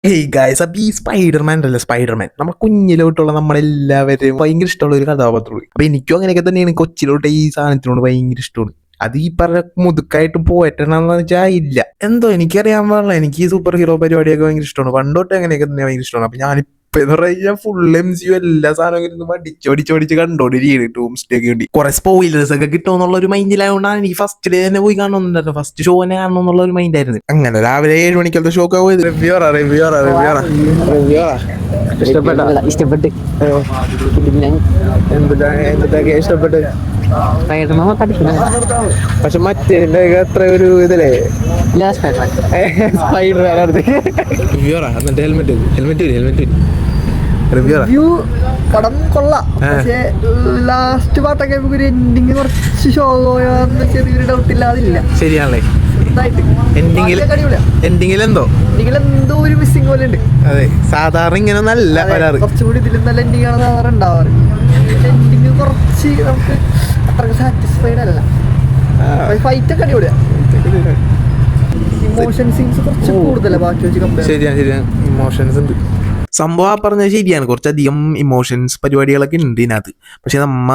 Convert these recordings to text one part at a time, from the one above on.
Hey guys, അപ്പൊ ഈ Spiderman ഉണ്ടല്ലോ, സ്പൈഡർമാൻ നമ്മുടെ കുഞ്ഞിലോട്ടുള്ള നമ്മളെല്ലാവരും ഭയങ്കര ഇഷ്ടമുള്ള ഒരു കഥാപാത്രമാണ്. അപ്പൊ എനിക്കും അങ്ങനെയൊക്കെ തന്നെയാണ്. കൊച്ചിലോട്ട് ഈ സാധനത്തിനോട് ഭയങ്കര ഇഷ്ടമാണ്. അത് ഈ പറഞ്ഞ മുതുക്കായിട്ട് പോറ്റണമെന്ന് വെച്ചാൽ ഇല്ല. എന്തോ എനിക്കറിയാൻ പാടില്ല, എനിക്ക് ഈ സൂപ്പർ ഹീറോ പരിപാടിയൊക്കെ ഭയങ്കര ഇഷ്ടമാണ്. പണ്ടോട്ട് അങ്ങനെയൊക്കെ തന്നെ ഭയങ്കര ഇഷ്ടമാണ്. അപ്പൊ ഞാനിപ്പോ എന്ന് പറഞ്ഞാൽ ഫുൾ MCU എല്ലാ സാധനവും ഇരുന്ന് പഠിച്ചോടിച്ച് കണ്ടോണ്ടിരിക്കുകയാണ്. ടൂംസ്ഡേ ഒക്കെ വേണ്ടി കുറെ സ്പോയിലേഴ്സ് ഒക്കെ കിട്ടുമെന്നുള്ള ഒരു മൈൻഡിലായതുകൊണ്ടാണ് എനിക്ക് ഫസ്റ്റ് ഡേ തന്നെ പോയി കാണണമെന്നുണ്ടായിരുന്നു. ഫസ്റ്റ് ഷോ തന്നെ കാണണം എന്നുള്ള ഒരു മൈൻഡായിരുന്നു. അങ്ങനെ രാവിലെ 7 മണിക്കത്തെ ഷോക്ക് പോയത്. ഇഷ്ടപ്പെട്ട ഇഷ്ടപ്പെട്ട് എന്തൊക്കെ ഇഷ്ടപ്പെട്ട്. സ്പൈഡർമാൻ പക്ഷെ മറ്റേ എത്ര ഒരു ഇതിലേ റിവ്യൂ പടം കൊള്ളാം. പക്ഷേ ലാസ്റ്റ് പാട്ടൊക്കെ ഒരു എൻഡിങ് കുറച്ച് ഷോന്ന് ചെറിയൊരു ഡൗട്ട് ഇല്ലാതില്ല. ശരിയാണല്ലേ? എൻഡിങ്ങിലെന്തോ എന്തോ ഒരു മിസ്സിംഗ് പോലെ ഉണ്ട്. അതെ, സാധാരണ ഇങ്ങനെ നല്ല വരാറ്. കുറച്ചുകൂടി ഇതിലും നല്ല എൻഡിങ് ആണ് സാധാരണ ഉണ്ടാവാറ്. എൻഡിങ് കുറച്ച് നമുക്ക് അത്രക്ക് സാറ്റിസ്ഫൈഡ് അല്ല. ഫൈറ്റ് ഒക്കെ അടിപൊളിയാ. ഇമോഷൻ സീൻസ് കുറച്ച് കൂടുതലാണ് ബാക്കി വെച്ച് കമ്പയർ. ശരിയാണ്, ഇമോഷൻസ് ഉണ്ട്. സംഭവം പറഞ്ഞത് ശരിയാണ്. കുറച്ചധികം ഇമോഷൻസ് പരിപാടികളൊക്കെ ഉണ്ട് ഇതിനകത്ത്. പക്ഷെ നമ്മ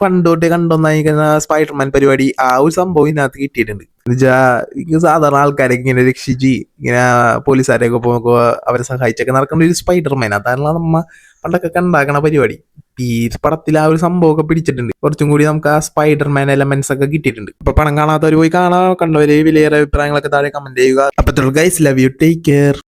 പണ്ടോട്ട് കണ്ടൊന്നായിരിക്കുന്ന സ്പൈഡർമാൻ പരിപാടി ആ ഒരു സംഭവം ഇതിനകത്ത് കിട്ടിയിട്ടുണ്ട്. എന്നുവെച്ചാൽ സാധാരണ ആൾക്കാരൊക്കെ ഇങ്ങനെ രക്ഷിച്ച് ഇങ്ങനെ പോലീസുകാരെയൊക്കെ പോകുമ്പോൾ അവരെ സഹായിച്ചൊക്കെ നടക്കേണ്ട ഒരു സ്പൈഡർമാൻ. അതാണ് നമ്മ പണ്ടൊക്കെ ഉണ്ടാക്കണ പരിപാടി. ഈ പടത്തിൽ ആ ഒരു സംഭവമൊക്കെ പിടിച്ചിട്ടുണ്ട്. കുറച്ചും കൂടി നമുക്ക് ആ സ്പൈഡർമാൻ എലമെന്റ്സ് ഒക്കെ കിട്ടിയിട്ടുണ്ട്. അപ്പൊ പണം കാണാത്തവർ പോയി കാണാം. കണ്ടവര് വിലയേറെ അഭിപ്രായങ്ങളൊക്കെ താഴെ കമന്റ് ചെയ്യുക. അപ്പൊ guys, love you, take care.